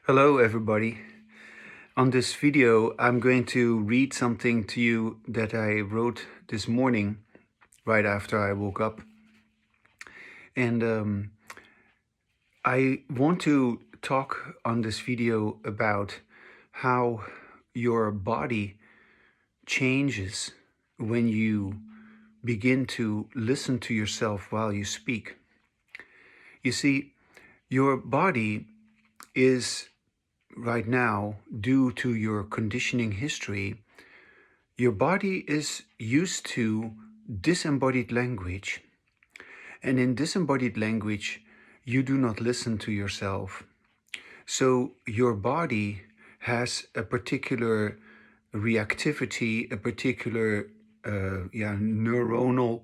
Hello everybody. On this video I'm going to read something to you that I wrote this morning right after I woke up. And I want to talk on this video about how your body changes when you begin to listen to yourself while you speak. You see, your body is right now, due to your conditioning history, your body is used to disembodied language. And in disembodied language, you do not listen to yourself. So your body has a particular reactivity, a particular neuronal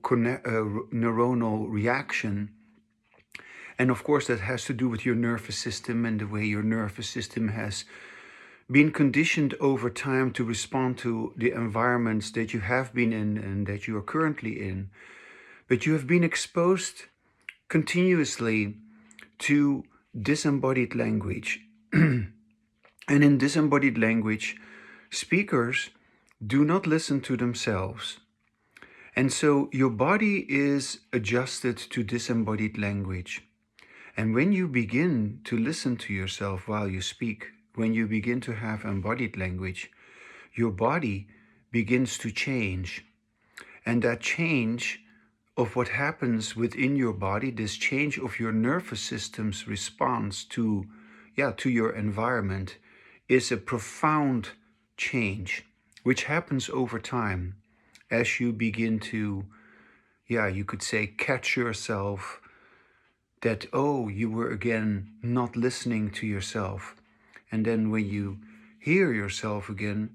reaction. And of course, that has to do with your nervous system and the way your nervous system has been conditioned over time to respond to the environments that you have been in and that you are currently in. But you have been exposed continuously to disembodied language. And in disembodied language, speakers do not listen to themselves. And so your body is adjusted to disembodied language. And when you begin to listen to yourself while you speak, when you begin to have embodied language, your body begins to change. And that change of what happens within your body, this change of your nervous system's response to your environment, is a profound change, which happens over time as you begin to, you could say, catch yourself that, oh, you were again not listening to yourself. And then when you hear yourself again,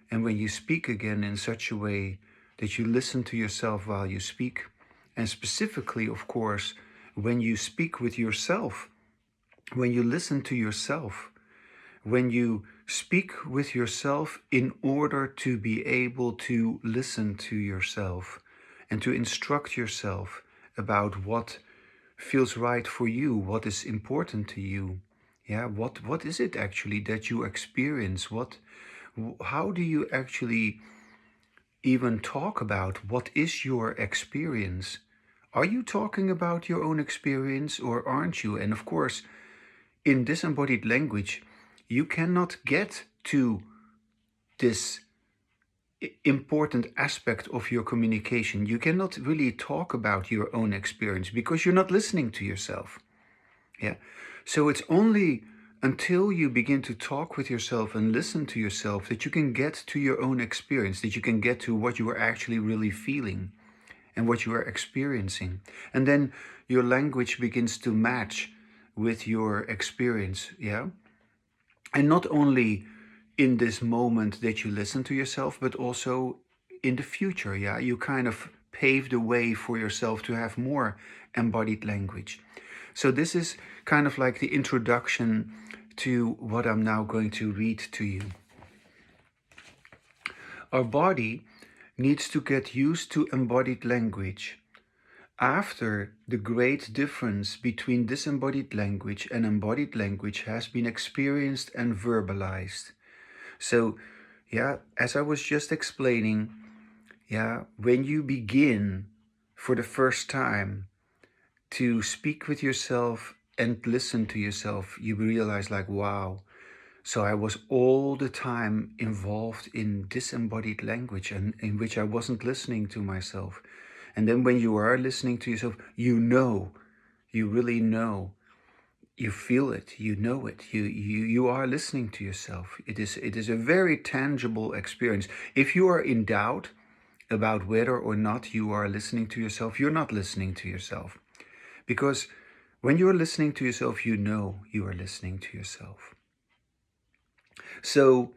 and when you speak again in such a way that you listen to yourself while you speak, and specifically, of course, when you speak with yourself, when you listen to yourself, when you speak with yourself in order to be able to listen to yourself and to instruct yourself about what feels right for you, what is important to you. What is it actually that you experience? How do you actually even talk about what is your experience? Are you talking about your own experience or aren't you? And of course, in disembodied language, you cannot get to this important aspect of your communication. You cannot really talk about your own experience because you're not listening to yourself. So it's only until you begin to talk with yourself and listen to yourself that you can get to your own experience, that you can get to what you are actually really feeling and what you are experiencing. And then your language begins to match with your experience, And not only in this moment that you listen to yourself, but also in the future, You kind of pave the way for yourself to have more embodied language. So this is kind of like the introduction to what I'm now going to read to you. Our body needs to get used to embodied language after the great difference between disembodied language and embodied language has been experienced and verbalized. So, as I was just explaining, when you begin for the first time to speak with yourself and listen to yourself, you realize like, wow, so I was all the time involved in disembodied language and in which I wasn't listening to myself. And then when you are listening to yourself, you really know, you feel it, you know it, you are listening to yourself. It is a very tangible experience. If you are in doubt about whether or not you are listening to yourself, you're not listening to yourself. Because when you're listening to yourself, you know you are listening to yourself. So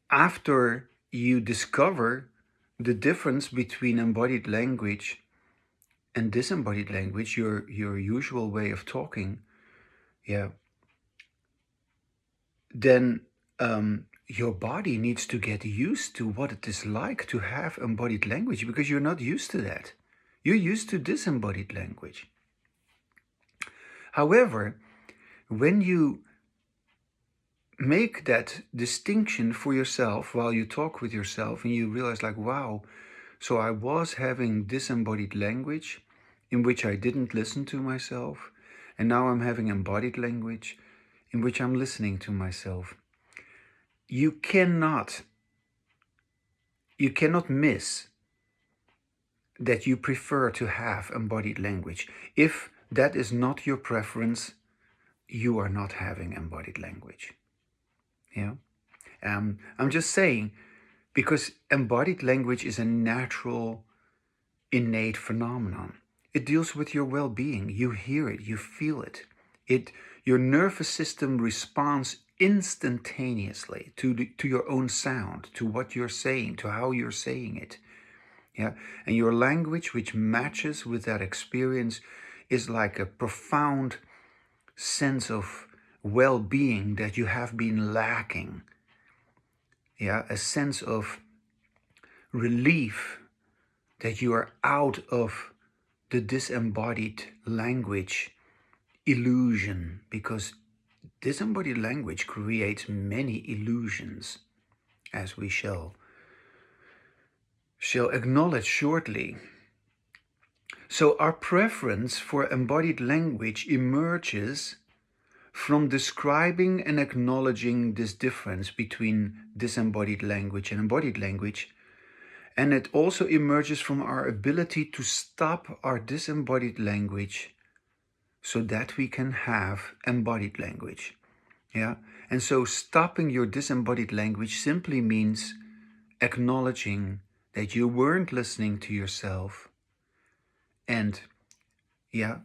after you discover the difference between embodied language and disembodied language, your usual way of talking, then your body needs to get used to what it is like to have embodied language, because you're not used to that. You're used to disembodied language. However, when you make that distinction for yourself while you talk with yourself and you realize like, wow, so I was having disembodied language in which I didn't listen to myself, and now I'm having embodied language in which I'm listening to myself. You cannot miss that you prefer to have embodied language. If that is not your preference, you are not having embodied language. Yeah. I'm just saying, because embodied language is a natural, innate phenomenon. It deals with your well-being. You hear it, you feel it. Your nervous system responds instantaneously to your own sound, to what you're saying, to how you're saying it. Yeah, and your language, which matches with that experience, is like a profound sense of well-being that you have been lacking. Yeah, a sense of relief that you are out of the disembodied language illusion, because disembodied language creates many illusions, as we shall acknowledge shortly. So our preference for embodied language emerges from describing and acknowledging this difference between disembodied language and embodied language. And it also emerges from our ability to stop our disembodied language so that we can have embodied language. Yeah. And so stopping your disembodied language simply means acknowledging that you weren't listening to yourself, and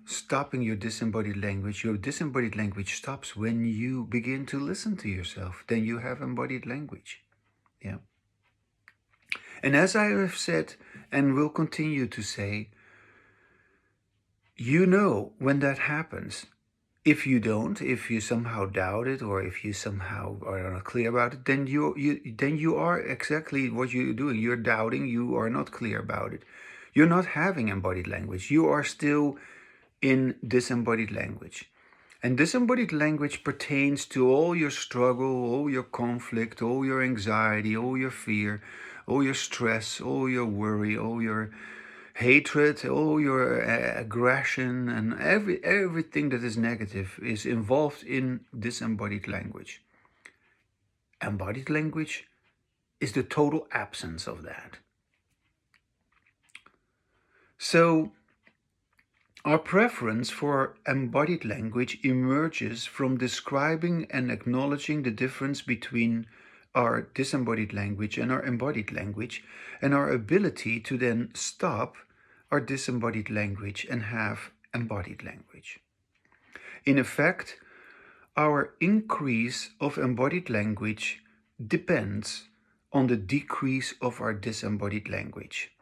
stopping your disembodied language. Your disembodied language stops when you begin to listen to yourself. Then you have embodied language. Yeah. And as I have said and will continue to say, you know when that happens. If you don't, if you somehow doubt it, or if you somehow are not clear about it, then you are exactly what you're doing. You're doubting, you are not clear about it. You're not having embodied language. You are still in disembodied language. And disembodied language pertains to all your struggle, all your conflict, all your anxiety, all your fear, all your stress, all your worry, all your hatred, all your aggression, and everything that is negative is involved in disembodied language. Embodied language is the total absence of that. So our preference for embodied language emerges from describing and acknowledging the difference between our disembodied language and our embodied language, and our ability to then stop our disembodied language and have embodied language. In effect, our increase of embodied language depends on the decrease of our disembodied language.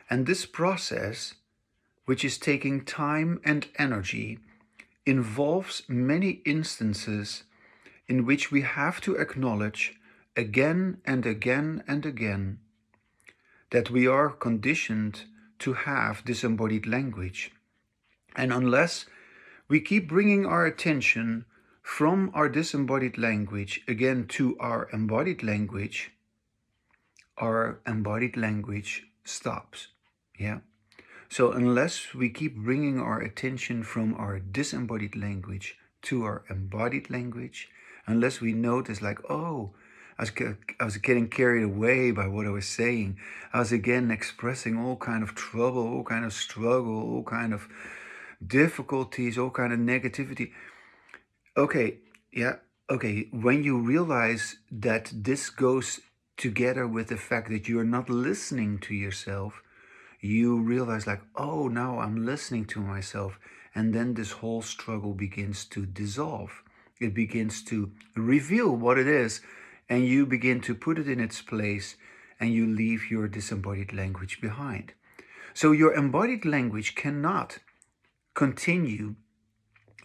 And this process, which is taking time and energy, involves many instances in which we have to acknowledge again and again and again that we are conditioned to have disembodied language. And unless we keep bringing our attention from our disembodied language again to our embodied language stops. Yeah. So unless we keep bringing our attention from our disembodied language to our embodied language, unless we notice like, oh, I was getting carried away by what I was saying. I was again expressing all kind of trouble, all kind of struggle, all kind of difficulties, all kind of negativity. Okay, yeah, okay. When you realize that this goes together with the fact that you're not listening to yourself, you realize like, oh, now I'm listening to myself. And then this whole struggle begins to dissolve. It begins to reveal what it is, and you begin to put it in its place, and you leave your disembodied language behind. So your embodied language cannot continue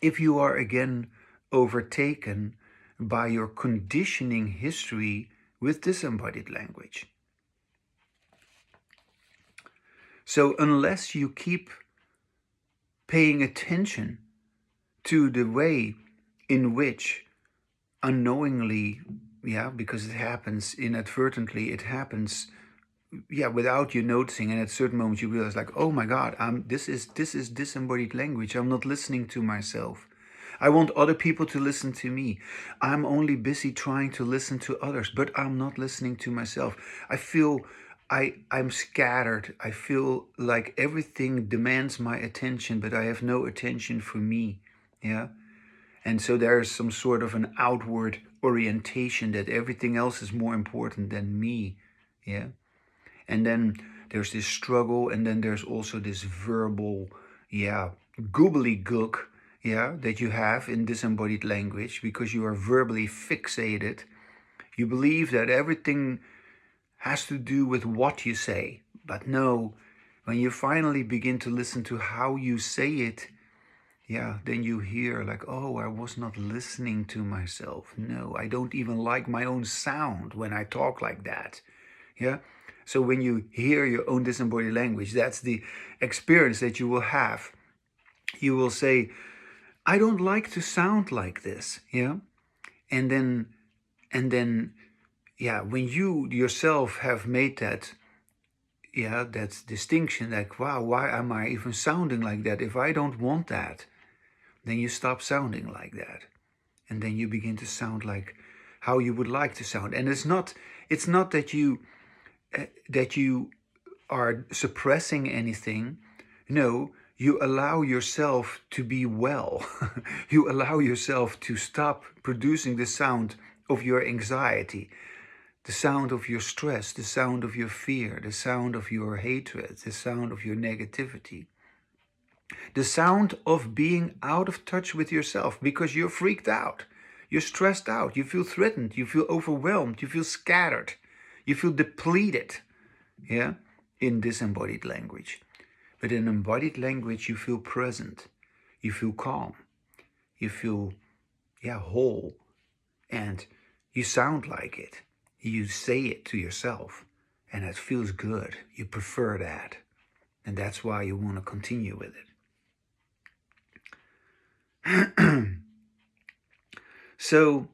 if you are again overtaken by your conditioning history with disembodied language. So unless you keep paying attention to the way in which unknowingly, because it happens inadvertently, it happens, without you noticing. And at certain moments you realize, like, oh my God, this is disembodied language. I'm not listening to myself. I want other people to listen to me. I'm only busy trying to listen to others, but I'm not listening to myself. I feel I'm scattered. I feel like everything demands my attention, but I have no attention for me. Yeah. And so there's some sort of an outward orientation that everything else is more important than me. Yeah. And then there's this struggle, and then there's also this verbal, gobbledygook, that you have in disembodied language, because you are verbally fixated. You believe that everything has to do with what you say. But no, when you finally begin to listen to how you say it, then you hear, like, oh, I was not listening to myself. No, I don't even like my own sound when I talk like that. Yeah. So when you hear your own disembodied language, that's the experience that you will have. You will say, I don't like to sound like this. Yeah. And then, when you yourself have made that, that distinction, like, wow, why am I even sounding like that? If I don't want that, then you stop sounding like that. And then you begin to sound like how you would like to sound. And it's not that you are suppressing anything. No, you allow yourself to be well. You allow yourself to stop producing the sound of your anxiety, the sound of your stress, the sound of your fear, the sound of your hatred, the sound of your negativity, the sound of being out of touch with yourself because you're freaked out, you're stressed out, you feel threatened, you feel overwhelmed, you feel scattered, you feel depleted, in disembodied language. But in embodied language, you feel present, you feel calm, you feel, whole, and you sound like it. You say it to yourself, and it feels good. You prefer that, and that's why you want to continue with it. So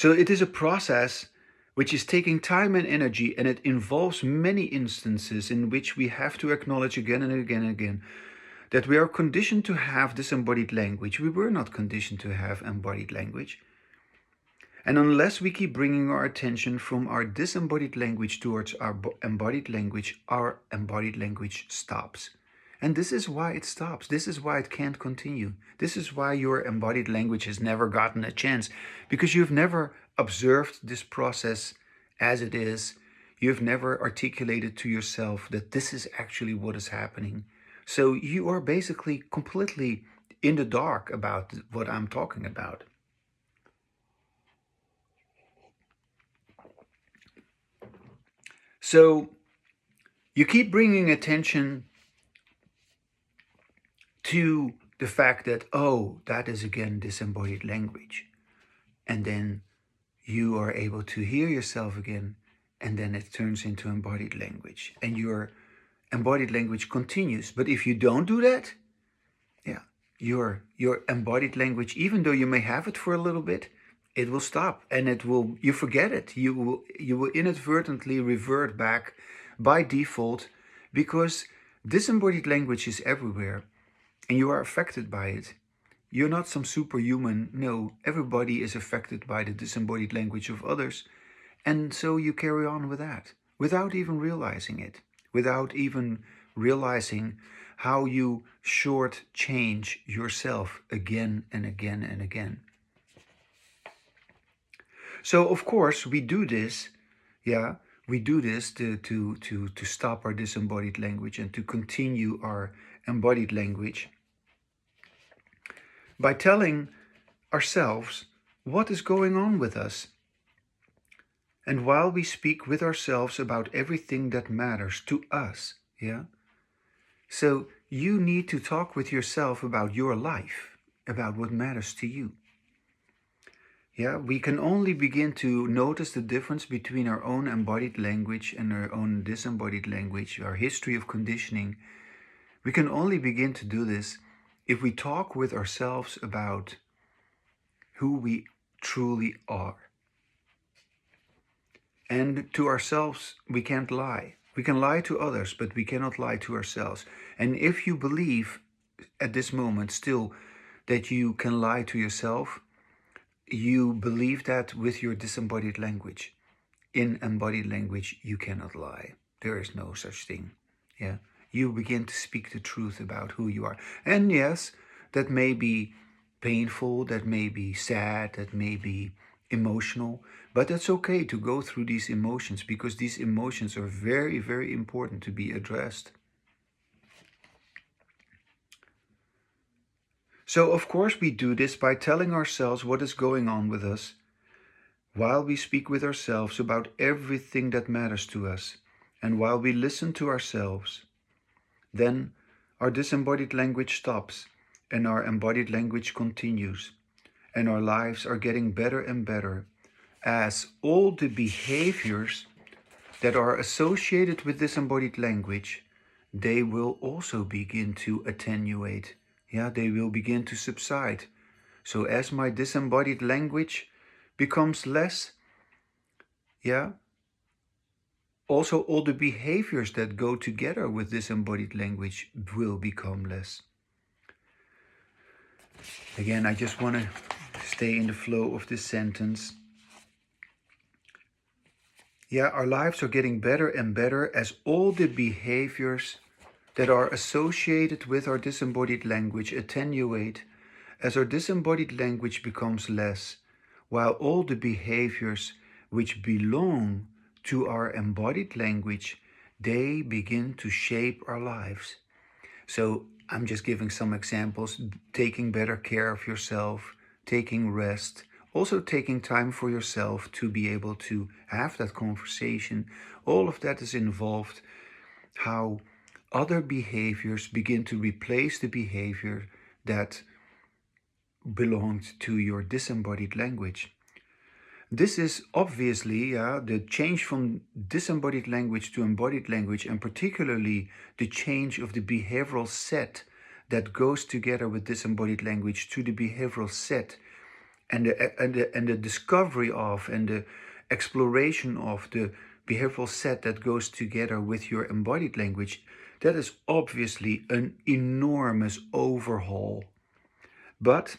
it is a process which is taking time and energy, and it involves many instances in which we have to acknowledge again and again and again that we are conditioned to have disembodied language. We were not conditioned to have embodied language. And unless we keep bringing our attention from our disembodied language towards our embodied language stops. And this is why it stops. This is why it can't continue. This is why your embodied language has never gotten a chance, because you've never observed this process as it is. You've never articulated to yourself that this is actually what is happening. So you are basically completely in the dark about what I'm talking about. So you keep bringing attention to the fact that, oh, that is again disembodied language. And then you are able to hear yourself again, and then it turns into embodied language. And your embodied language continues. But if you don't do that, your embodied language, even though you may have it for a little bit, it will stop, and you forget it. You will inadvertently revert back by default, because disembodied language is everywhere, and you are affected by it. You're not some superhuman. No, everybody is affected by the disembodied language of others. And so you carry on with that without even realizing it, without even realizing how you shortchange yourself again and again and again. So of course we do this, we do this to stop our disembodied language and to continue our embodied language by telling ourselves what is going on with us. And while we speak with ourselves about everything that matters to us, so you need to talk with yourself about your life, about what matters to you. We can only begin to notice the difference between our own embodied language and our own disembodied language, our history of conditioning. We can only begin to do this if we talk with ourselves about who we truly are. And to ourselves, we can't lie. We can lie to others, but we cannot lie to ourselves. And if you believe at this moment still that you can lie to yourself, you believe that with your disembodied language. In embodied language, you cannot lie. There is no such thing. Yeah, you begin to speak the truth about who you are. And yes, that may be painful, that may be sad, that may be emotional, but it's okay to go through these emotions, because these emotions are very, very important to be addressed. So of course we do this by telling ourselves what is going on with us, while we speak with ourselves about everything that matters to us, and while we listen to ourselves. Then our disembodied language stops and our embodied language continues, and our lives are getting better and better, as all the behaviors that are associated with disembodied language, they will also begin to attenuate. Yeah, they will begin to subside. So as my disembodied language becomes less, yeah, also all the behaviors that go together with disembodied language will become less. Again, I just want to stay in the flow of this sentence. Yeah, our lives are getting better and better as all the behaviors that are associated with our disembodied language attenuate, as our disembodied language becomes less, while all the behaviors which belong to our embodied language, they begin to shape our lives. So I'm just giving some examples: taking better care of yourself, taking rest, also taking time for yourself to be able to have that conversation. All of that is involved. How other behaviors begin to replace the behavior that belonged to your disembodied language. This is obviously the change from disembodied language to embodied language, and particularly the change of the behavioral set that goes together with disembodied language to the behavioral set, and the discovery of and the exploration of the behavioral set that goes together with your embodied language. That is obviously an enormous overhaul. But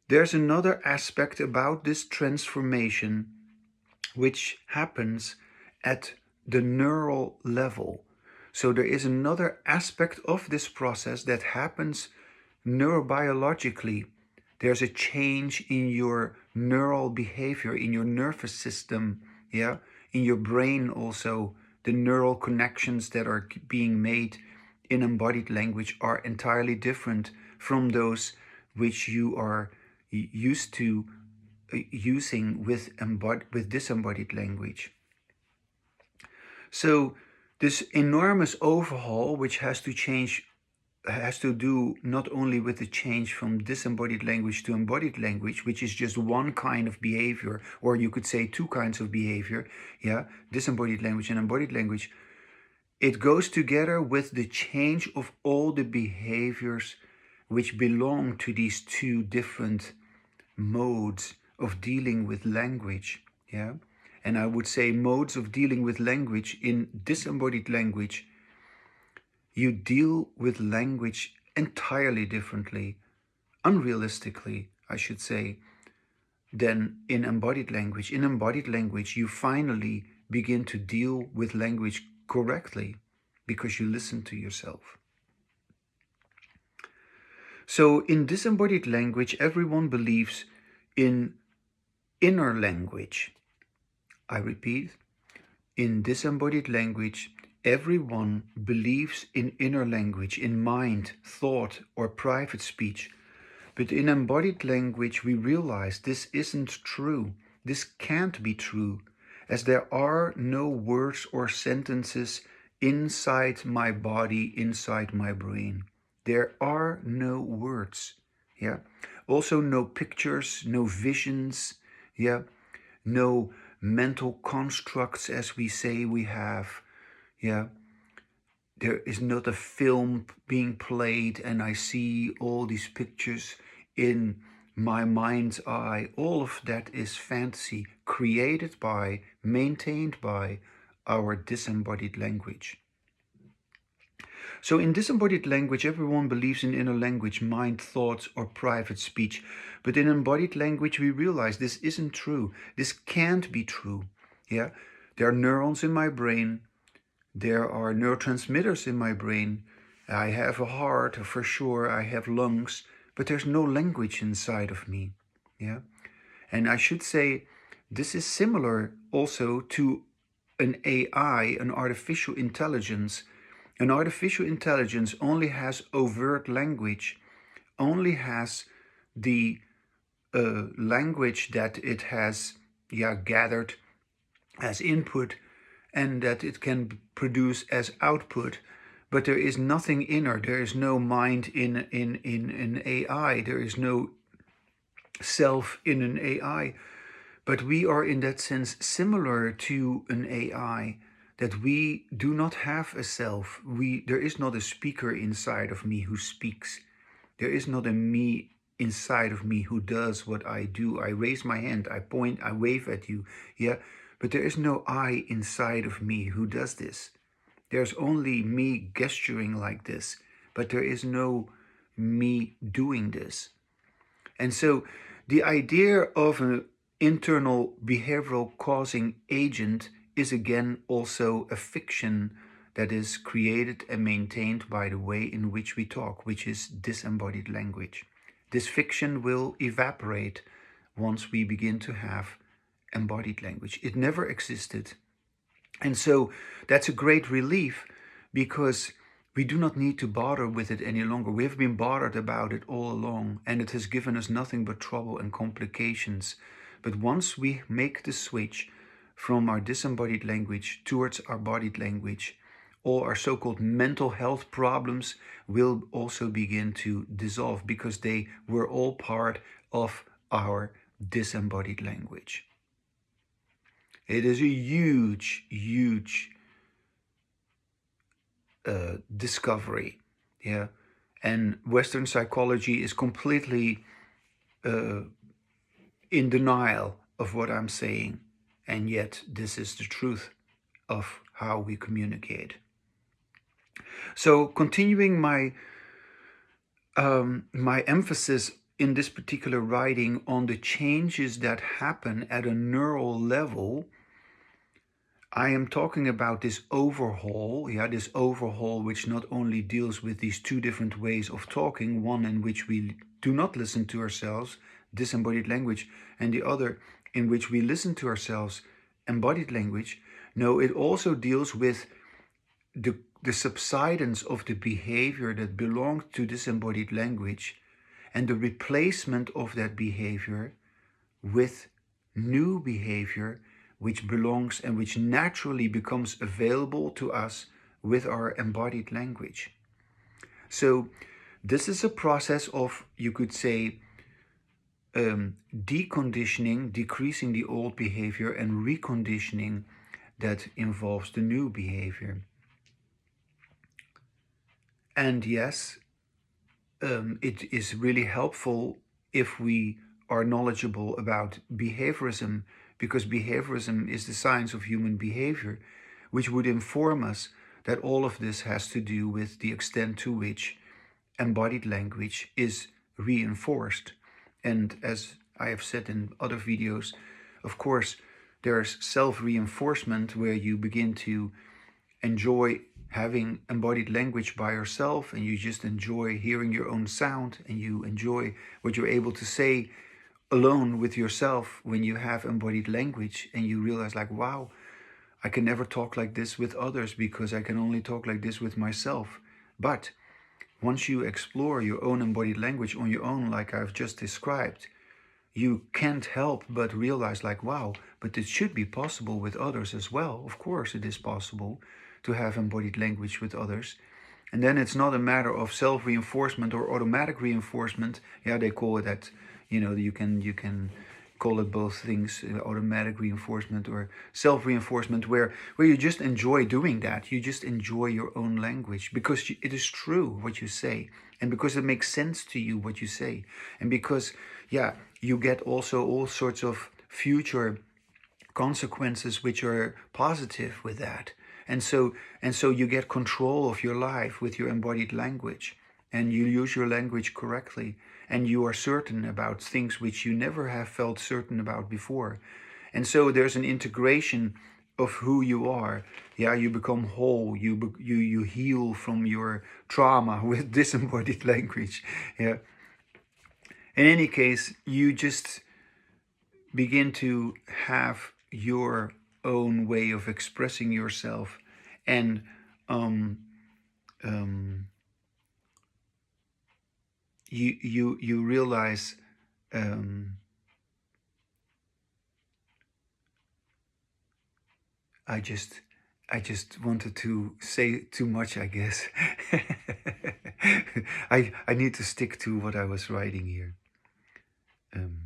there's another aspect about this transformation which happens at the neural level. So there is another aspect of this process that happens neurobiologically. There's a change in your neural behavior, in your nervous system, yeah, in your brain also. The neural connections that are being made in embodied language are entirely different from those which you are used to using with disembodied language. So this enormous overhaul, which has to do not only with the change from disembodied language to embodied language, which is just one kind of behavior, or you could say two kinds of behavior, yeah, disembodied language and embodied language. It goes together with the change of all the behaviors which belong to these two different modes of dealing with language. Yeah, and I would say modes of dealing with language. In disembodied language, you deal with language entirely differently, unrealistically, I should say, than in embodied language. In embodied language, you finally begin to deal with language correctly because you listen to yourself. So in disembodied language, everyone believes in inner language. I repeat, in disembodied language, everyone believes in inner language, in mind, thought, or private speech. But in embodied language, we realize this isn't true. This can't be true, as there are no words or sentences inside my body, inside my brain. There are no words. Yeah. Also no pictures, no visions. Yeah. No mental constructs as we say we have. Yeah. There is not a film being played and I see all these pictures in my mind's eye. All of that is fantasy created by, maintained by our disembodied language. So in disembodied language, everyone believes in inner language, mind, thoughts, or private speech. But in embodied language, we realize this isn't true. This can't be true. Yeah, there are neurons in my brain. There are neurotransmitters in my brain. I have a heart, for sure. I have lungs, but there's no language inside of me. Yeah, and I should say this is similar also to an AI, an artificial intelligence. An artificial intelligence only has overt language, only has the language that it has gathered as input and that it can produce as output. But there is nothing inner. There is no mind in an AI. There is no self in an AI. But we are in that sense similar to an AI, that we do not have a self. There is not a speaker inside of me who speaks. There is not a me inside of me who does what I do. I raise my hand, I point, I wave at you. Yeah, but there is no I inside of me who does this. There's only me gesturing like this, but there is no me doing this. And so the idea of an internal behavioral causing agent is again also a fiction that is created and maintained by the way in which we talk, which is disembodied language. This fiction will evaporate once we begin to have embodied language. It never existed. And so that's a great relief, because we do not need to bother with it any longer. We have been bothered about it all along, and it has given us nothing but trouble and complications. But once we make the switch from our disembodied language towards our bodied language, all our so-called mental health problems will also begin to dissolve, because they were all part of our disembodied language. It is a huge, huge discovery, yeah, and Western psychology is completely in denial of what I'm saying, and yet this is the truth of how we communicate. So continuing my emphasis in this particular writing on the changes that happen at a neural level, I am talking about this overhaul, this overhaul which not only deals with these two different ways of talking, one in which we do not listen to ourselves, disembodied language, and the other in which we listen to ourselves, embodied language. No, it also deals with the subsidence of the behavior that belonged to disembodied language and the replacement of that behavior with new behavior which belongs and which naturally becomes available to us with our embodied language. So this is a process of, you could say, deconditioning, decreasing the old behavior, and reconditioning that involves the new behavior. And yes, it is really helpful if we are knowledgeable about behaviorism, because behaviorism is the science of human behavior, which would inform us that all of this has to do with the extent to which embodied language is reinforced. And as I have said in other videos, of course, there's self-reinforcement, where you begin to enjoy having embodied language by yourself, and you just enjoy hearing your own sound, and you enjoy what you're able to say alone with yourself when you have embodied language, and you realize like, wow, I can never talk like this with others because I can only talk like this with myself. But once you explore your own embodied language on your own, like I've just described, you can't help but realize like, wow, but it should be possible with others as well. Of course it is possible to have embodied language with others. And then it's not a matter of self-reinforcement or automatic reinforcement. Yeah, they call it that, you can call it both things, automatic reinforcement or self-reinforcement, where you just enjoy doing that. You just enjoy your own language because it is true what you say, and because it makes sense to you what you say, and because, yeah, you get also all sorts of future consequences which are positive with that. And so you get control of your life with your embodied language, and you use your language correctly, and you are certain about things which you never have felt certain about before. And so there's an integration of who you are. Yeah, you become whole. You heal from your trauma with disembodied language. Yeah. In any case, you just begin to have your own way of expressing yourself, and um, um, you realize, um, I just wanted to say too much, I guess. I need to stick to what I was writing here. Um,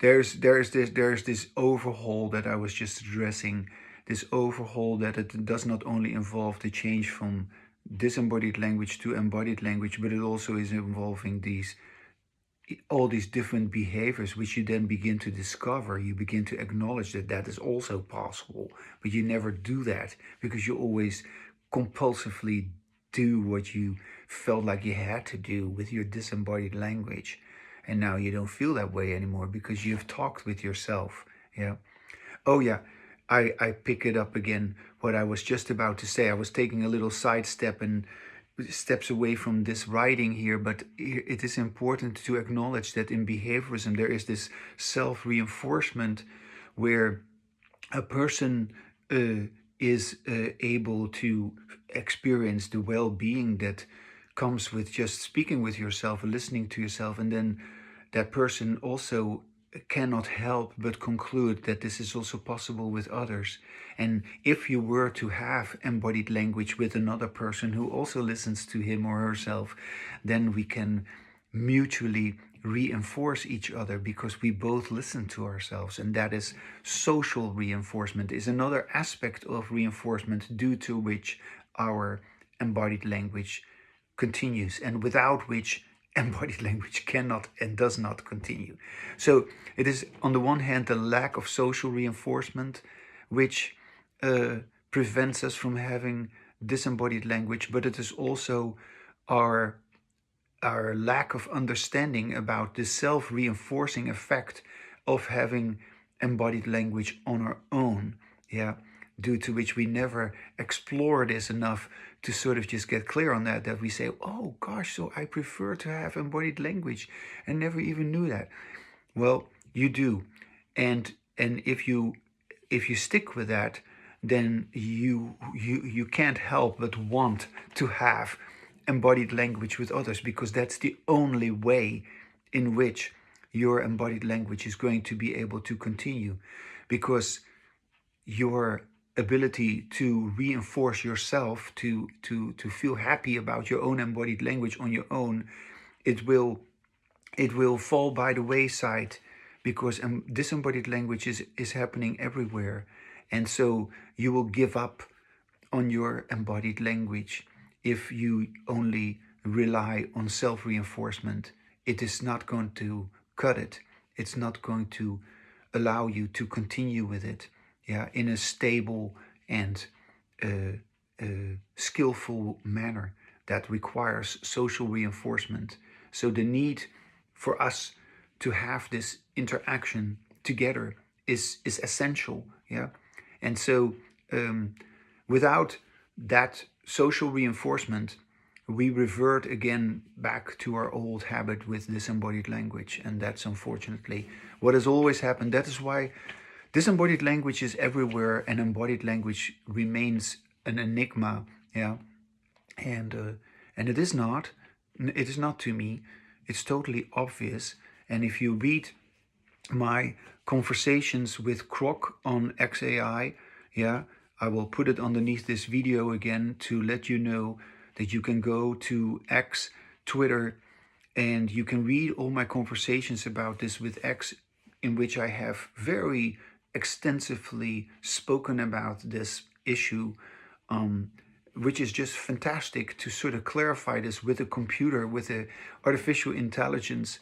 there's this overhaul that I was just addressing. This overhaul that it does not only involve the change from disembodied language to embodied language, but it also is involving all these different behaviors which you then begin to discover. You begin to acknowledge that that is also possible, but you never do that because you always compulsively do what you felt like you had to do with your disembodied language. And now you don't feel that way anymore because you've talked with yourself. Yeah. Oh yeah, I pick it up again. What I was just about to say, I was taking a little sidestep and steps away from this writing here, but it is important to acknowledge that in behaviorism there is this self-reinforcement where a person is able to experience the well-being that comes with just speaking with yourself, listening to yourself, and then that person also cannot help but conclude that this is also possible with others. And if you were to have embodied language with another person who also listens to him or herself, then we can mutually reinforce each other because we both listen to ourselves. And that is social reinforcement, is another aspect of reinforcement due to which our embodied language continues, and without which embodied language cannot and does not continue. So it is, on the one hand, the lack of social reinforcement which prevents us from having disembodied language, but it is also our lack of understanding about the self-reinforcing effect of having embodied language on our own. Yeah, due to which we never explore this enough to sort of just get clear on that we say, oh gosh, so I prefer to have embodied language and never even knew that. Well, you do. And if you stick with that, then you can't help but want to have embodied language with others, because that's the only way in which your embodied language is going to be able to continue. Because your ability to reinforce yourself, to feel happy about your own embodied language on your own, it will fall by the wayside, because disembodied language is happening everywhere. And so you will give up on your embodied language if you only rely on self-reinforcement. It is not going to cut it. It's not going to allow you to continue with it, yeah, in a stable and skillful manner that requires social reinforcement. So the need for us to have this interaction together is essential, yeah. And so without that social reinforcement, we revert again back to our old habit with disembodied language. And that's unfortunately what has always happened. That is why disembodied language is everywhere and embodied language remains an enigma. Yeah. And it is not. It is not to me. It's totally obvious. And if you read my conversations with Kroc on XAI, yeah, I will put it underneath this video again to let you know that you can go to X Twitter, and you can read all my conversations about this with X, in which I have very extensively spoken about this issue, which is just fantastic to sort of clarify this with a computer, with a artificial intelligence,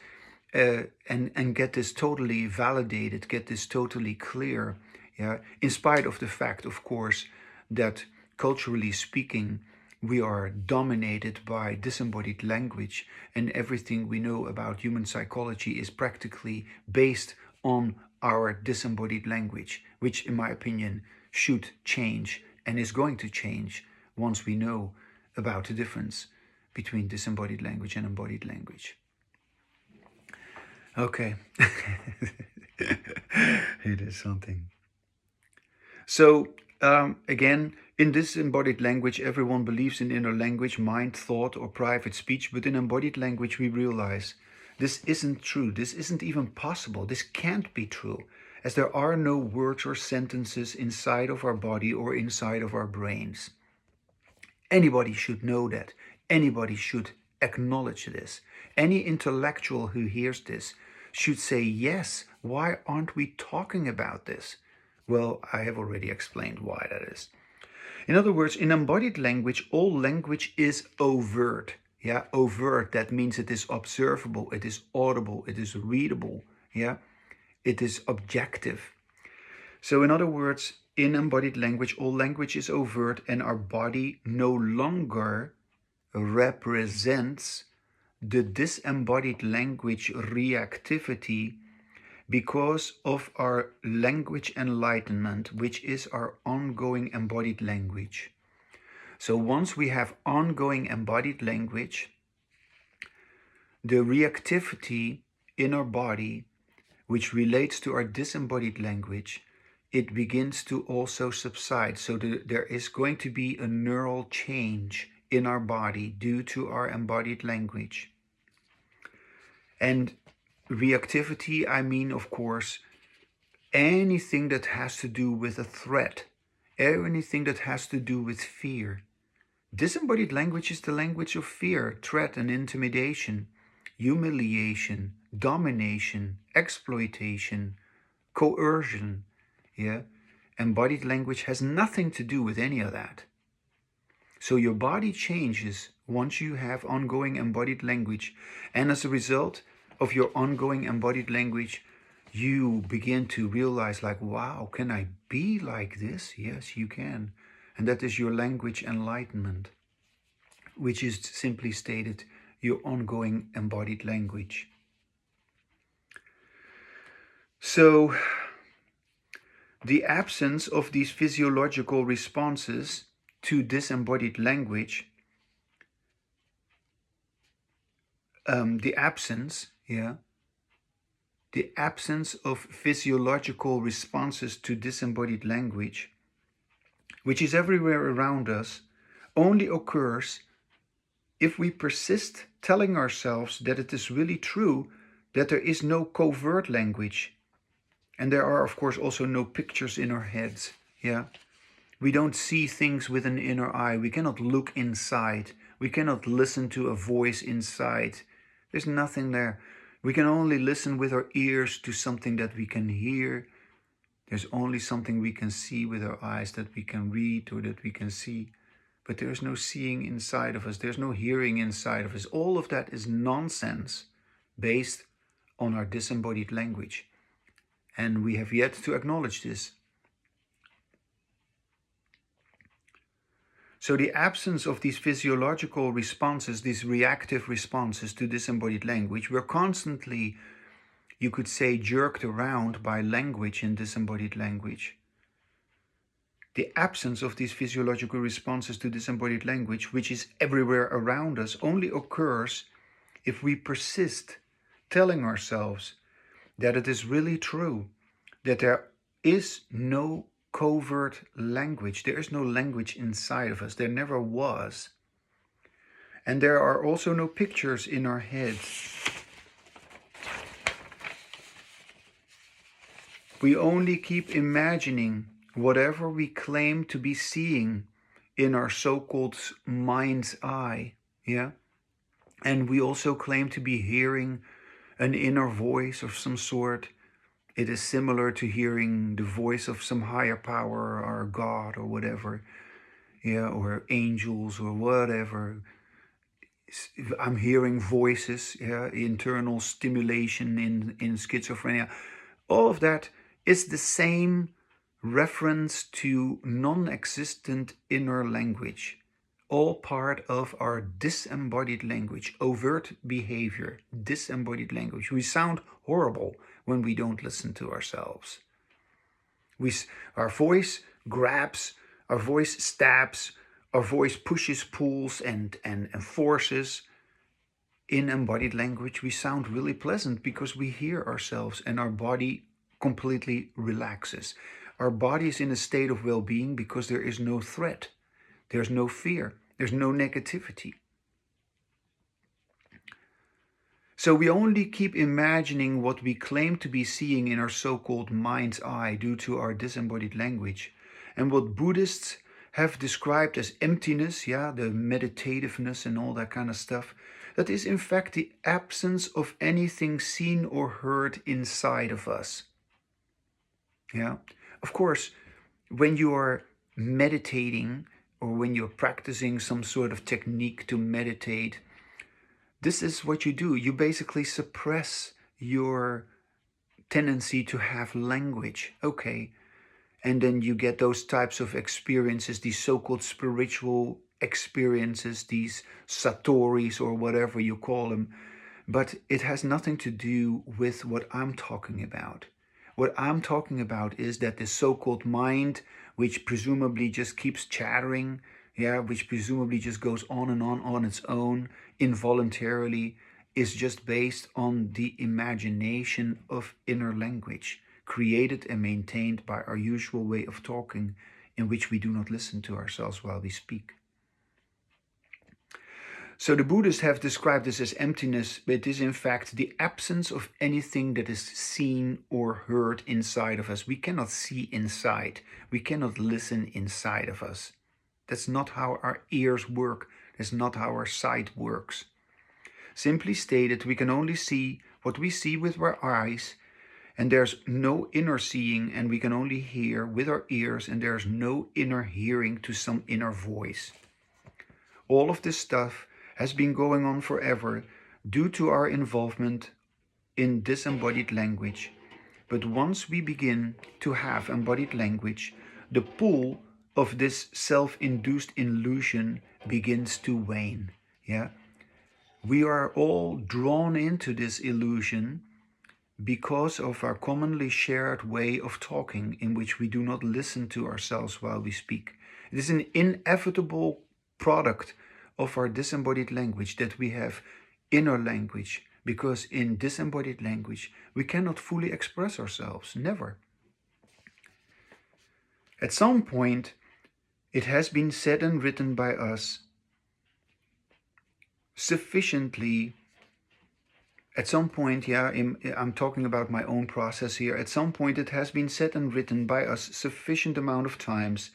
and get this totally validated, get this totally clear. Yeah, in spite of the fact, of course, that culturally speaking, we are dominated by disembodied language, and everything we know about human psychology is practically based on our disembodied language, which, in my opinion, should change and is going to change once we know about the difference between disembodied language and embodied language. Okay. It is something. So, again, in disembodied language, everyone believes in inner language, mind, thought, or private speech, but in embodied language, we realize this isn't true. This isn't even possible. This can't be true, as there are no words or sentences inside of our body or inside of our brains. Anybody should know that. Anybody should acknowledge this. Any intellectual who hears this should say, yes, why aren't we talking about this? Well, I have already explained why that is. In other words, in embodied language, all language is overt. Yeah, overt, that means it is observable, it is audible, it is readable. Yeah, it is objective. So in other words, in embodied language, all language is overt, and our body no longer represents the disembodied language reactivity because of our language enlightenment, which is our ongoing embodied language. So once we have ongoing embodied language, the reactivity in our body, which relates to our disembodied language, it begins to also subside. So there is going to be a neural change in our body due to our embodied language. And reactivity, I mean, of course, anything that has to do with a threat, anything that has to do with fear. Disembodied language is the language of fear, threat, and intimidation, humiliation, domination, exploitation, coercion. Yeah, embodied language has nothing to do with any of that. So your body changes once you have ongoing embodied language, and as a result of your ongoing embodied language, you begin to realize, like, wow, can I be like this? Yes, you can. And that is your language enlightenment, which is simply stated your ongoing embodied language. So the absence of these physiological responses to disembodied language, the absence of physiological responses to disembodied language, which is everywhere around us, only occurs if we persist telling ourselves that it is really true that there is no covert language. And there are, of course, also no pictures in our heads. Yeah, we don't see things with an inner eye. We cannot look inside. We cannot listen to a voice inside. There's nothing there. We can only listen with our ears to something that we can hear. There's only something we can see with our eyes, that we can read or that we can see. But there's no seeing inside of us. There's no hearing inside of us. All of that is nonsense based on our disembodied language. And we have yet to acknowledge this. So the absence of these physiological responses, these reactive responses to disembodied language, we're constantly, you could say, jerked around by language in disembodied language. The absence of these physiological responses to disembodied language, which is everywhere around us, only occurs if we persist telling ourselves that it is really true that there is no covert language. There is no language inside of us. There never was. And there are also no pictures in our heads. We only keep imagining whatever we claim to be seeing in our so-called mind's eye. Yeah? And we also claim to be hearing an inner voice of some sort. It is similar to hearing the voice of some higher power or God or whatever, yeah, or angels or whatever. I'm hearing voices, yeah, internal stimulation in schizophrenia. All of that is the same reference to non-existent inner language, all part of our disembodied language, overt behavior, disembodied language. We sound horrible when we don't listen to ourselves. Our voice grabs, our voice stabs, our voice pushes, pulls, and forces. In embodied language, we sound really pleasant because we hear ourselves and our body completely relaxes. Our body is in a state of well-being because there is no threat, there's no fear, there's no negativity. So we only keep imagining what we claim to be seeing in our so-called mind's eye due to our disembodied language. And what Buddhists have described as emptiness, yeah, the meditativeness and all that kind of stuff, that is in fact the absence of anything seen or heard inside of us. Yeah. Of course, when you are meditating or when you're practicing some sort of technique to meditate, this is what you do. You basically suppress your tendency to have language. Okay. And then you get those types of experiences, these so-called spiritual experiences, these satoris or whatever you call them. But it has nothing to do with what I'm talking about. What I'm talking about is that the so-called mind, which presumably just keeps chattering, yeah, which presumably just goes on its own involuntarily, is just based on the imagination of inner language, created and maintained by our usual way of talking, in which we do not listen to ourselves while we speak. So the Buddhists have described this as emptiness, but it is in fact the absence of anything that is seen or heard inside of us. We cannot see inside. We cannot listen inside of us. That's not how our ears work. That's not how our sight works. Simply stated, we can only see what we see with our eyes, and there's no inner seeing, and we can only hear with our ears, and there's no inner hearing to some inner voice. All of this stuff has been going on forever due to our involvement in disembodied language. But once we begin to have embodied language, the pull of this self-induced illusion begins to wane. Yeah? We are all drawn into this illusion because of our commonly shared way of talking, in which we do not listen to ourselves while we speak. It is an inevitable product of our disembodied language that we have inner language, because in disembodied language we cannot fully express ourselves, never. At some point, it has been said and written by us sufficiently. At some point, yeah, I'm talking about my own process here. At some point, it has been said and written by us sufficient amount of times,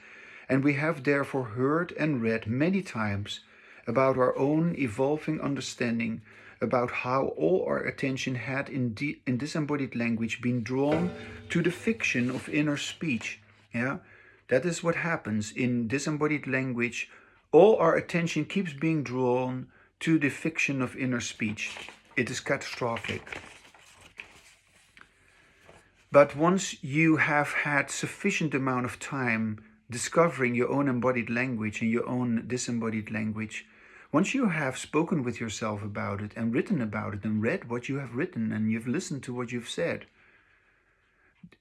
and we have therefore heard and read many times about our own evolving understanding about how all our attention had in disembodied language been drawn to the fiction of inner speech. Yeah, that is what happens in disembodied language. All our attention keeps being drawn to the fiction of inner speech. It is catastrophic. But once you have had sufficient amount of time discovering your own embodied language and your own disembodied language, once you have spoken with yourself about it and written about it and read what you have written and you've listened to what you've said,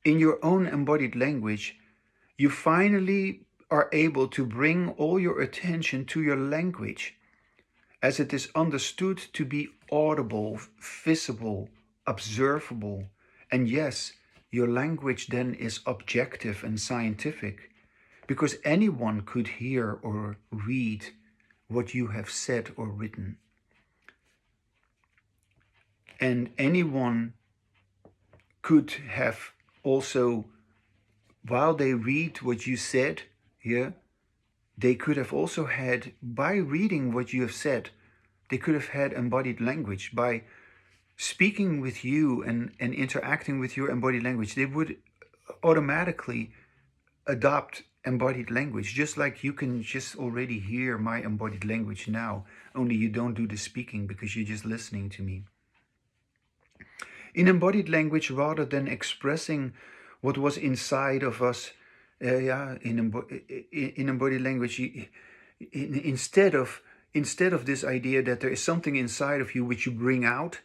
in your own embodied language, you finally are able to bring all your attention to your language, as it is understood to be audible, visible, observable. And yes, your language then is objective and scientific, because anyone could hear or read what you have said or written. And anyone could have also, while they read what you said here, they could have also had, by reading what you have said, They could have had embodied language. By speaking with you and interacting with your embodied language, they would automatically adopt embodied language, just like you can just already hear my embodied language now, only you don't do the speaking because you're just listening to me. In embodied language, rather than expressing what was inside of us, in embodied language, instead of this idea that there is something inside of you which you bring out,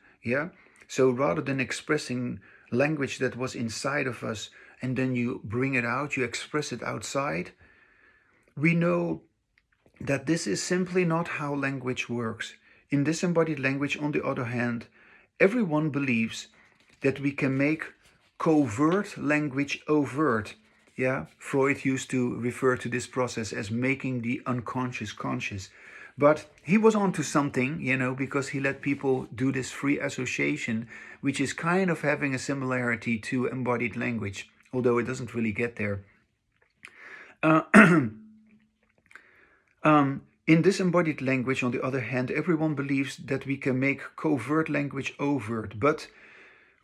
so rather than expressing language that was inside of us and then you bring it out, you express it outside, we know that this is simply not how language works. In disembodied language, on the other hand, everyone believes that we can make covert language overt. Freud used to refer to this process as making the unconscious conscious. But he was onto something, because he let people do this free association, which is kind of having a similarity to embodied language, although it doesn't really get there. In disembodied language, on the other hand, everyone believes that we can make covert language overt, but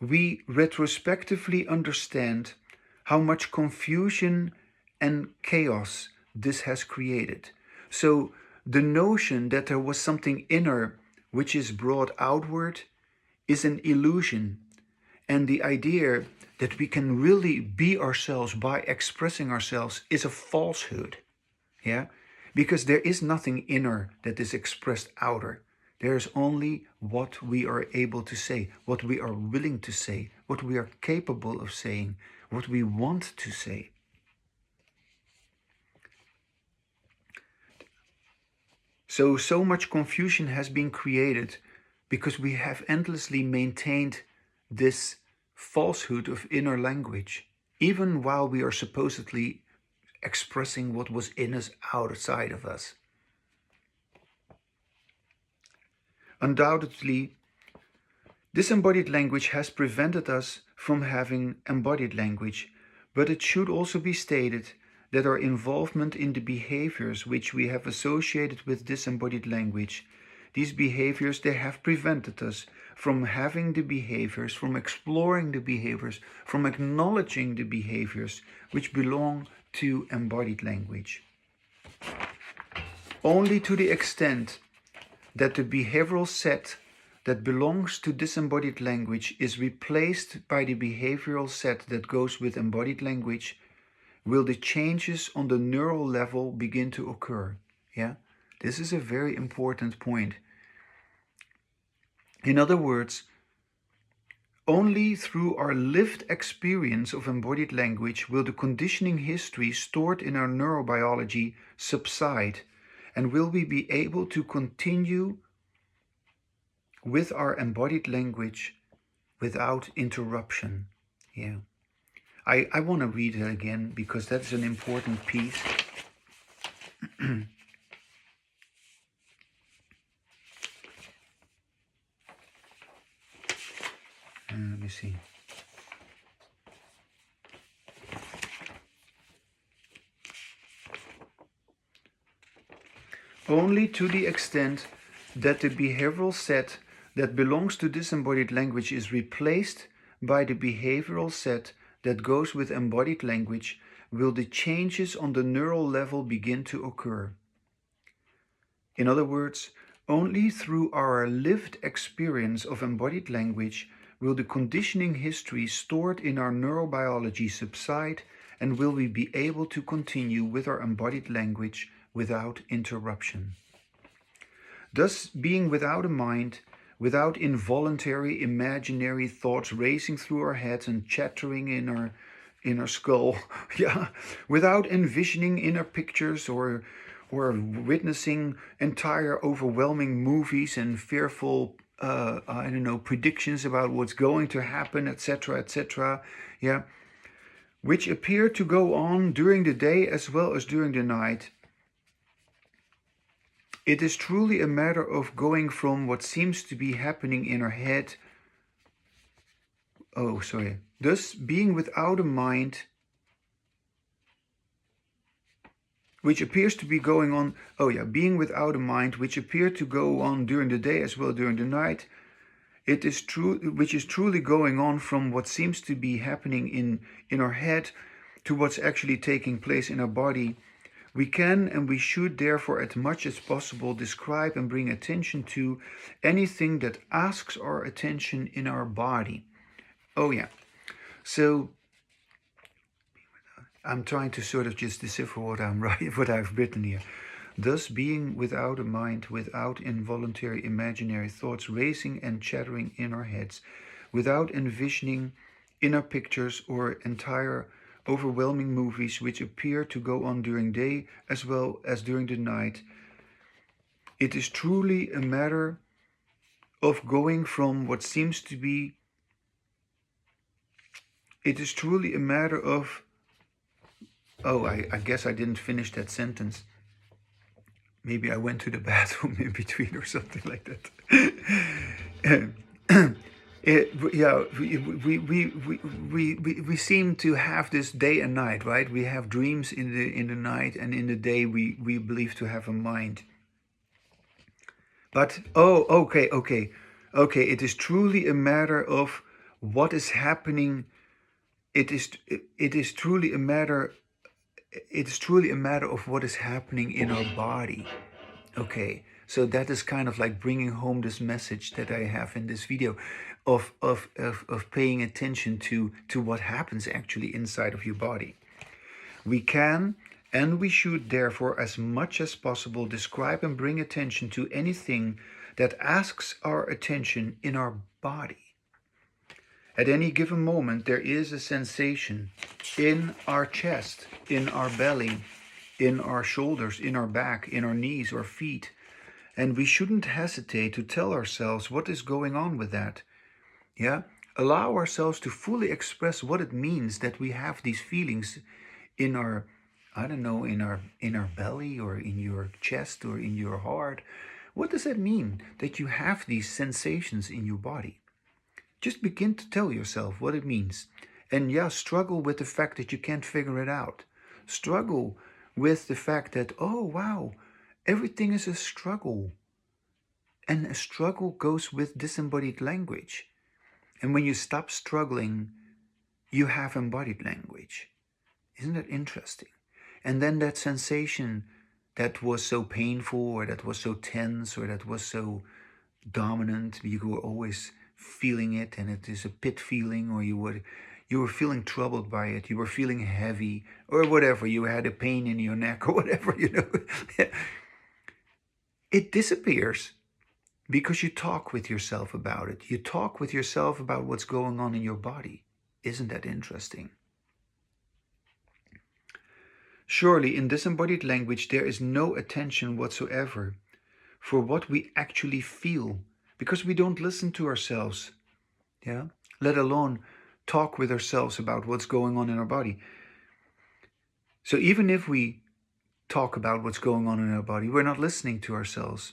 we retrospectively understand how much confusion and chaos this has created. So the notion that there was something inner which is brought outward is an illusion, and the idea that we can really be ourselves by expressing ourselves is a falsehood. Because there is nothing inner that is expressed outer. There is only what we are able to say, what we are willing to say, what we are capable of saying, what we want to say. So much confusion has been created because we have endlessly maintained this falsehood of inner language, even while we are supposedly expressing what was in us outside of us. Undoubtedly, disembodied language has prevented us from having embodied language, but it should also be stated that our involvement in the behaviors which we have associated with disembodied language, these behaviors, they have prevented us from having the behaviors, from exploring the behaviors, from acknowledging the behaviors which belong to embodied language. Only to the extent that the behavioral set that belongs to disembodied language is replaced by the behavioral set that goes with embodied language, will the changes on the neural level begin to occur. This is a very important point. In other words, only through our lived experience of embodied language will the conditioning history stored in our neurobiology subside, and will we be able to continue with our embodied language without interruption. I want to read it again because that's an important piece. Let me see. Only to the extent that the behavioral set that belongs to disembodied language is replaced by the behavioral set that goes with embodied language will the changes on the neural level begin to occur. In other words, only through our lived experience of embodied language will the conditioning history stored in our neurobiology subside, and will we be able to continue with our embodied language without interruption. Thus, being without a mind, without involuntary imaginary thoughts racing through our heads and chattering in our skull, without envisioning inner pictures or witnessing entire overwhelming movies and fearful predictions about what's going to happen, etc., which appear to go on during the day as well as during the night. It is truly a matter of going from what seems to be happening in our head. Thus, being without a mind, which appears to be going on, oh yeah, being without a mind, which appear to go on during the day as well during the night, it is true, which is truly going on from what seems to be happening in our head to what's actually taking place in our body. We can and we should therefore as much as possible describe and bring attention to anything that asks our attention in our body. Oh yeah. So I'm trying to sort of just decipher what I've written here. Thus, being without a mind, without involuntary imaginary thoughts racing and chattering in our heads, without envisioning inner pictures or entire overwhelming movies which appear to go on during day as well as during the night, it is truly a matter of going from what seems to be, it is truly a matter of, oh, I guess I didn't finish that sentence. Maybe I went to the bathroom in between or something like that. Yeah, we seem to have this day and night, right? We have dreams in the night, and in the day we believe to have a mind. But okay. It is truly a matter of what is happening. It is truly a matter. It is truly a matter of what is happening in our body. Okay, so that is kind of like bringing home this message that I have in this video of paying attention to what happens actually inside of your body. We can and we should therefore as much as possible describe and bring attention to anything that asks our attention in our body. At any given moment, there is a sensation in our chest, in our belly, in our shoulders, in our back, in our knees or feet. And we shouldn't hesitate to tell ourselves what is going on with that. Yeah? Allow ourselves to fully express what it means that we have these feelings in our, I don't know, in our belly or in your chest or in your heart. What does that mean that you have these sensations in your body? Just begin to tell yourself what it means. And yeah, struggle with the fact that you can't figure it out. Struggle with the fact that, oh wow, everything is a struggle. And a struggle goes with disembodied language. And when you stop struggling, you have embodied language. Isn't that interesting? And then that sensation that was so painful or that was so tense or that was so dominant, you were always feeling it, and it is a pit feeling, or you were feeling troubled by it, you were feeling heavy or whatever, you had a pain in your neck or whatever, it disappears because you talk with yourself about it. You talk with yourself about what's going on in your body. Isn't that interesting? Surely in disembodied language there is no attention whatsoever for what we actually feel, because we don't listen to ourselves, yeah, let alone talk with ourselves about what's going on in our body. So even if we talk about what's going on in our body, we're not listening to ourselves.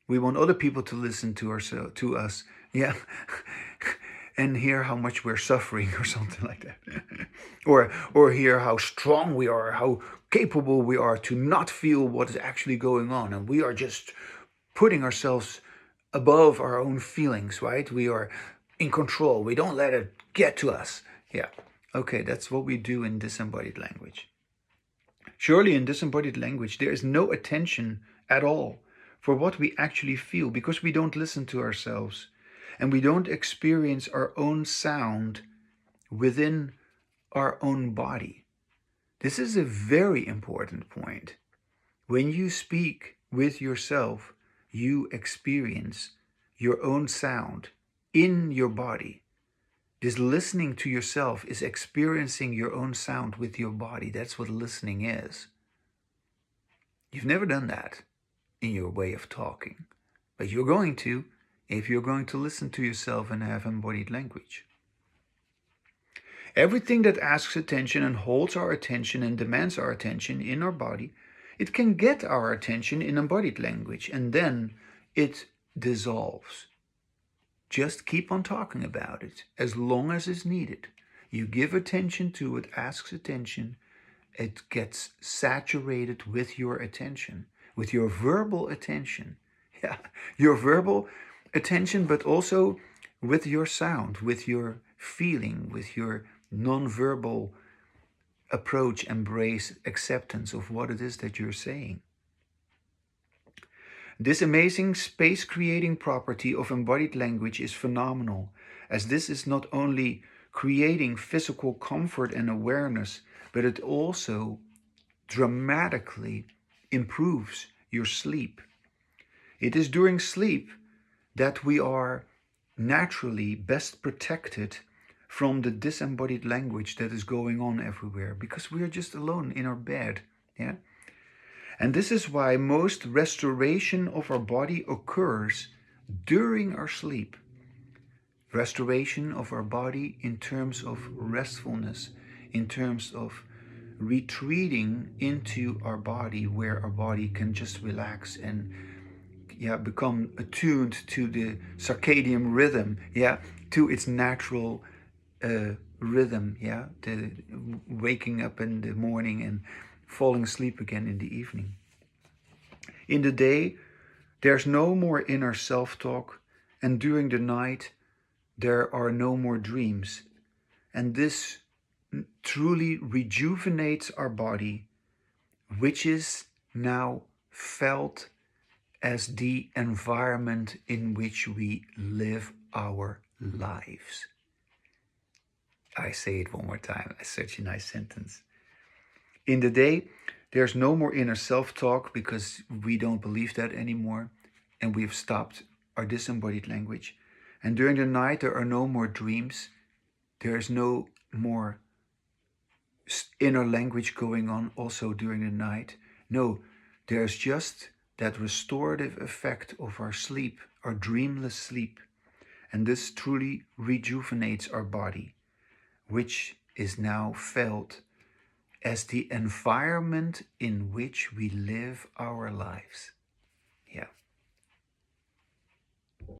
We want other people to listen to us, yeah, and hear how much we're suffering or something like that, or hear how strong we are, how capable we are to not feel what is actually going on, and we are just putting ourselves above our own feelings, right? We are in control. We don't let it get to us. Yeah. Okay, that's what we do in disembodied language. Surely in disembodied language, there is no attention at all for what we actually feel, because we don't listen to ourselves and we don't experience our own sound within our own body. This is a very important point. When you speak with yourself, you experience your own sound in your body. This listening to yourself is experiencing your own sound with your body. That's what listening is. You've never done that in your way of talking, but you're going to if you're going to listen to yourself and have embodied language. Everything that asks attention and holds our attention and demands our attention in our body, it can get our attention in embodied language, and then it dissolves. Just keep on talking about it as long as it's needed. You give attention to what asks attention, it gets saturated with your attention, with your verbal attention. Yeah, your verbal attention, but also with your sound, with your feeling, with your non-verbal approach, embrace, acceptance of what it is that you're saying. This amazing space-creating property of embodied language is phenomenal, as this is not only creating physical comfort and awareness, but it also dramatically improves your sleep. It is during sleep that we are naturally best protected from the disembodied language that is going on everywhere, because we are just alone in our bed. Yeah. And this is why most restoration of our body occurs during our sleep. Restoration of our body in terms of restfulness, in terms of retreating into our body, where our body can just relax and become attuned to the circadian rhythm, to its natural rhythm, the waking up in the morning and falling asleep again in the evening. In the day, there's no more inner self-talk, and during the night, there are no more dreams. And this truly rejuvenates our body, which is now felt as the environment in which we live our lives. I say it one more time. It's such a nice sentence. In the day, there's no more inner self-talk, because we don't believe that anymore, and we've stopped our disembodied language. And during the night, there are no more dreams. There's no more inner language going on also during the night. No, there's just that restorative effect of our sleep, our dreamless sleep. And this truly rejuvenates our body, which is now felt as the environment in which we live our lives.